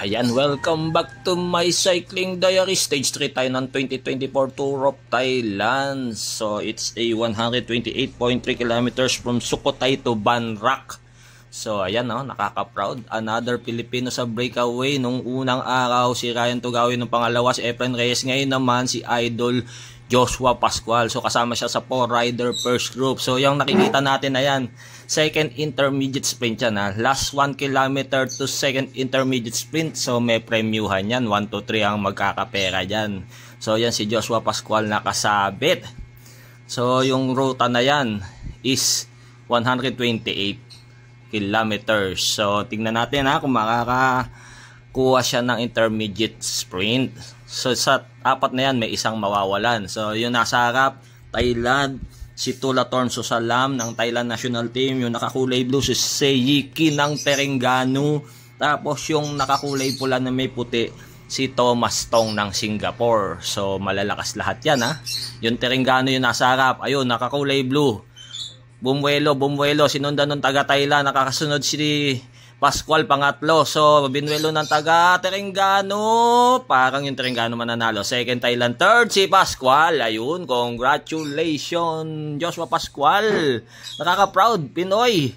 Ayan, welcome back to my cycling diary. Stage 3 tayo ng 2024 Tour of Thailand. So, it's a 128.3 kilometers from Sukhothai to Ban Rak. So, ayan, no, nakaka-proud. Another Filipino sa breakaway. Nung unang araw, si Ryan Tugawi. Nung pangalawa, si Efren Reyes. Ngayon naman, si Idol Joshua Pascual. So, kasama siya sa 4-rider first group. So, yung nakikita natin na yan, second intermediate sprint yan, ha. Last 1 kilometer to second intermediate sprint. So, may premuhan yan. 1 to 3 ang magkakapera dyan. So, yan si Joshua Pascual nakasabit. So, yung ruta na yan is 128 kilometers. So, tingnan natin, ha, kung makakakuha siya ng intermediate sprint. So, sa apat na yan, may isang mawawalan. So, yung nasa harap, Thailand, si Thulathorn Susalam ng Thailand National Team. Yung nakakulay blue, si Seyiki ng Terengganu. Tapos, yung nakakulay pula na may puti, si Thomas Tong ng Singapore. So, malalakas lahat yan, ha. Yung Terengganu yung nasa harap. Ayun, nakakulay blue. Bumuelo, sinundan ng taga Thailand, nakakasunod si Pascual pangatlo. So, binuelo ng taga Terengganu. Parang yung Terengganu mananalo. Second Thailand, third si Pascual. Ayun, congratulations Joshua Pascual. Nakaka-proud, Pinoy.